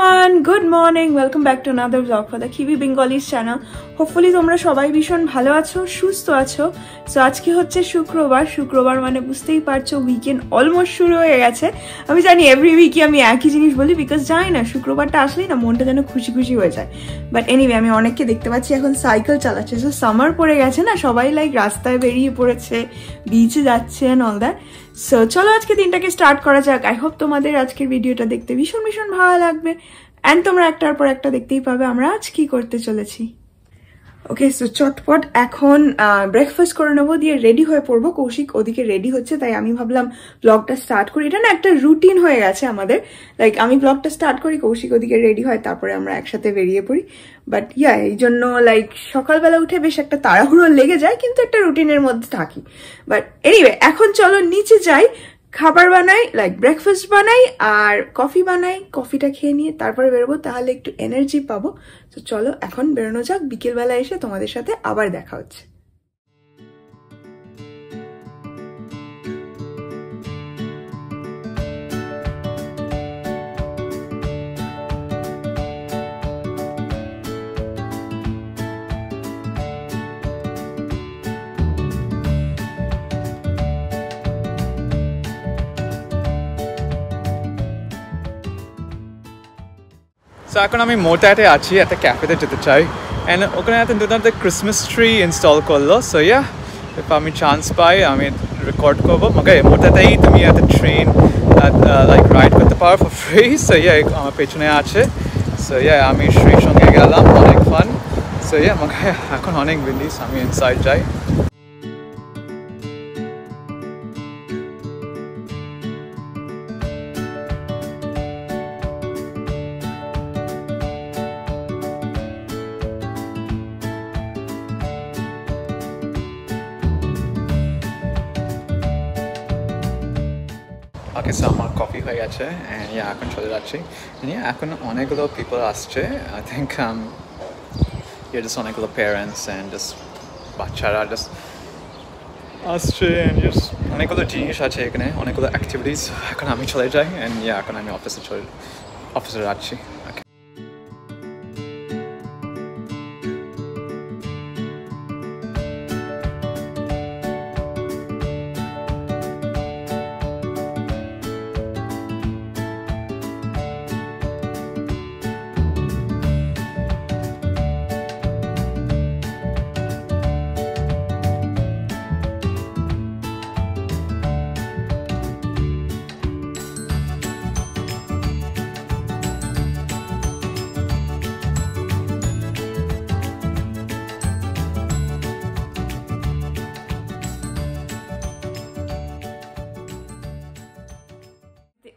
everyone, good morning. Welcome back to another vlog for the Kiwi Bengalis channel. Hopefully তোমরা সবাই ভীষণ ভালো আছো, সুস্থ আছো। সো আজকে হচ্ছে শুক্রবার মানে বুঝতেই পারছো উইকেন্ড অলমোস্ট শুরু হয়ে গেছে। আমি জানি এভরি উইকে আমি একই জিনিস বলি বিকজ জানি না শুক্রবারটা আসলেই না মনটা যেন খুশি খুশি হয়ে যায়। বাট এনিওয়ে আমি অনেককে দেখতে পাচ্ছি এখন সাইকেল চালাচ্ছে। সো সামার পড়ে গেছে না, সবাই লাইক রাস্তায় বেরিয়ে পড়েছে, বিচে যাচ্ছে এন্ড অল দ্যাট। সো চলো আজকে দিনটাকে স্টার্ট করা যাক। আই হোপ তোমাদের আজকের ভিডিওটা দেখতে ভীষণ ভীষণ ভালো লাগবে অ্যান্ড তোমরা একটার পর একটা দেখতেই পাবে আমরা আজ কি করতে চলেছি। ওকে, সো চটপট এখন ব্রেকফাস্ট করে নেবো, দিয়ে রেডি হয়ে পড়বো। কৌশিক ওদিকে রেডি হচ্ছে, তাই আমি ভাবলাম ব্লগটা স্টার্ট করি। এটা না একটা রুটিন হয়ে গেছে আমাদের, লাইক আমি ব্লগটা স্টার্ট করি, কৌশিক ওদিকে রেডি হয়, তারপরে আমরা একসাথে বেরিয়ে পড়ি। বাট ইয়া, এই জন্য লাইক সকালবেলা উঠে বেশ একটা তাড়াহুড়ো লেগে যায়, কিন্তু একটা রুটিনের মধ্যে থাকি। বাট এনিওয়ে এখন চলো নিচে যাই, খাবার বানাই, লাইক ব্রেকফাস্ট বানাই আর কফি বানাই। কফিটা খেয়ে নিয়ে তারপরে বেরোবো, তাহলে একটু এনার্জি পাবো। তো চলো এখন বেরোনো যাক, বিকেলবেলা এসে তোমাদের সাথে আবার দেখা হচ্ছে। সো এখন আমি মোটাতে আছি, একটা ক্যাফেতে যেতে চাই অ্যান্ড ওখানে একটা দুর্দান্ত ক্রিসমাস ট্রি ইনস্টল করলো। সো ইয়া, আমি চান্স পাই আমি রেকর্ড করবো। মগে মোটাতেই তুমি একটা ট্রেন লাইক রাইড করতে পারো ফর ফ্রি। সো ইয়া আমার পেছনে আছে। সো ইয়া আমি শ্রীর সঙ্গে গেলাম, অনেক ফান। সো ইয়া মগে এখন অনেক বিলিস, আমি ইনসাইড যাই। ওকে, সো আমার কফি হয়ে গেছে অ্যান্ড ইয়া এখন চলে যাচ্ছি। এখন অনেকগুলো পিপল আসছে, আই থিঙ্ক জাস্ট অনেকগুলো প্যারেন্টস অ্যান্ড জাস্ট বাচ্চারা জাস্ট আসছে অ্যান্ড জাস্ট অনেকগুলো জিনিস আছে এখানে, অনেকগুলো অ্যাক্টিভিটিস। এখন আমি চলে যাই অ্যান্ড ইয়া এখন আমি অফিসে যাচ্ছি।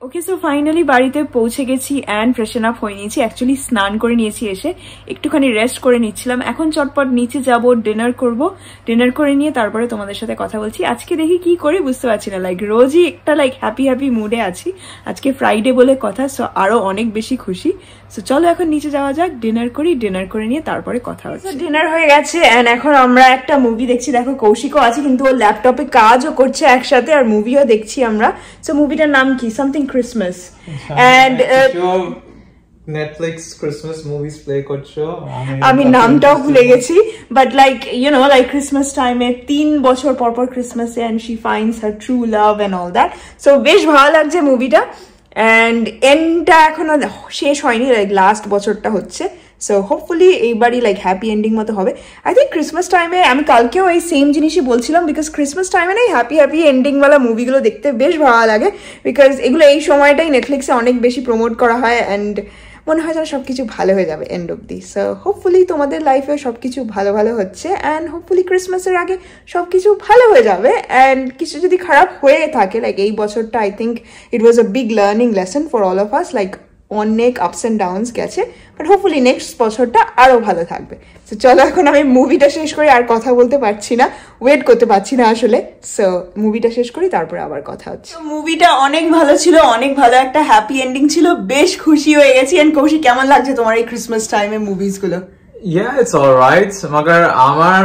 ওকে, ওকে, সো ফাইনালি বাড়িতে পৌঁছে গেছি অ্যান্ড ফ্রেশন আপ হয়ে নিয়েছি। অ্যাকচুয়ালি স্নান করে নিয়েছি, এসে একটুখানি রেস্ট করে নিচ্ছিলাম। এখন চটপট নিচে যাব, ডিনার করব। ডিনার করে নিয়ে তারপরে তোমাদের সাথে কথা বলছি। আজকে দেখি কি করি বুঝতে পারছি না, লাইক রোজই একটা লাইক হ্যাপি মুডে আছি। আজকে ফ্রাইডে বলে কথা, সো আরো অনেক বেশি খুশি। সো চলো এখন নিচে যাওয়া যাক, ডিনার করি। ডিনার করে নিয়ে তারপরে কথা হচ্ছে। ডিনার হয়ে গেছে অ্যান্ড এখন আমরা একটা মুভি দেখছি। দেখো কৌশিকও আছে, কিন্তু ও ল্যাপটপে কাজও করছে একসাথে, আর মুভিও দেখছি আমরা। সো মুভিটার নাম কি? Something Christmas. and Netflix Christmas movies play করছো? আমি নামটাও ভুলে গেছি, but like you know like Christmas টাইমে 3 বছর পর ক্রিসমাসে and she finds her true love and all that. So বেশ ভালো লাগছে মুভিটা অ্যান্ড এন্ডটা এখনো শেষ হয়নি, লাইক লাস্ট বছরটা হচ্ছে। সো হোপফুলি এইবারই লাইক হ্যাপি এন্ডিং মতো হবে। আই থিঙ্ক ক্রিসমাস টাইমে আমি কালকেও এই সেম জিনিসই বলছিলাম, বিকজ ক্রিসমাস টাইমে না হ্যাপি এন্ডিংওয়ালা মুভিগুলো দেখতে বেশ ভালো লাগে, বিকজ এগুলো এই সময়টাই নেটফ্লিক্সে অনেক বেশি প্রমোট করা হয় অ্যান্ড মনে হয় যেন সবকিছু ভালো হয়ে যাবে এন্ড অব্দি। সো হোপফুলি তোমাদের লাইফে সবকিছু ভালো হচ্ছে অ্যান্ড হোপফুলি ক্রিসমাসের আগে সবকিছু ভালো হয়ে যাবে। অ্যান্ড কিছু যদি খারাপ হয়ে থাকে, লাইক এই বছরটা I think it was a big learning lesson for all of us, like অনেক আপস অ্যান্ড ডাউনস গেছে, বাট হোপফুলি নেক্সট বছরটা আরো ভালো থাকবে। তো চলো এখন আমি মুভিটা শেষ করি, আর কথা বলতে পারছি না, ওয়েট করতে পারছি না আসলে। সো মুভিটা শেষ করি, তারপরে আবার কথা হচ্ছে। মুভিটা অনেক ভালো ছিল, অনেক ভালো একটা হ্যাপি এন্ডিং ছিল, বেশ খুশি হয়ে গেছি। এন্ড কৌশিক, কেমন লাগছে তোমার এই ক্রিসমাস টাইমে মুভিজ গুলো? Yeah, it's alright. Magar amar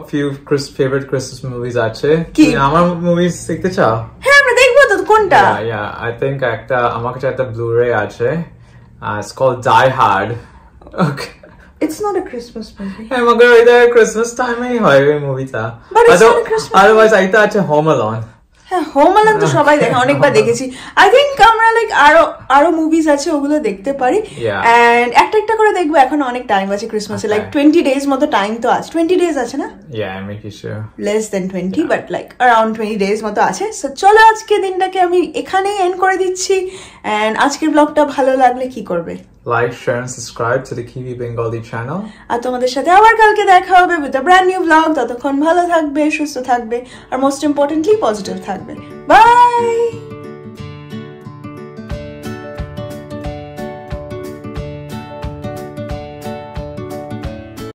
few favorite Christmas movies ache. Ki amar movies dekhte chao? হ্যাঁ আমরা দেখবো তো, কোনটা? Yeah, I think একটা আমার কাছে একটা Blu-ray আছে। It's called Die Hard. Okay. It's not a Christmas movie. Hey, मगर इधर Christmas time में ही है ये movie था. But it's not a Christmas. Otherwise आइता अच्छा Home Alone. হ্যাঁ হোম অ্যালোন তো সবাই দেখে, অনেকবার দেখেছি। আই থিংক আমরা লাইক আরো মুভিজ আছে ওগুলো দেখতে পারি, এন্ড একটা করে দেখবো। এখন অনেক টাইম আছে ক্রিসমাসে, লাইক 20 ডেজ মতো টাইম তো আছে। 20 ডেজ আছে না? I'm making sure. Less than 20, but like around 20 days মতো আছে। সো চলো আজকে দিনটাকে আমি এখানেই এন্ড করে দিচ্ছি, এন্ড আজকের ব্লগটা ভালো লাগলে কি করবে? Like, share and subscribe to the Kiwi Bengali channel. আর তোমাদের সাথে আবার কালকে দেখা হবে with a brand new vlog. ততক্ষণ ভালো থাকবে, সুস্থ থাকবে, আর মোস্ট ইম্পর্টেন্টলি পজিটিভ থাকবে। বাই।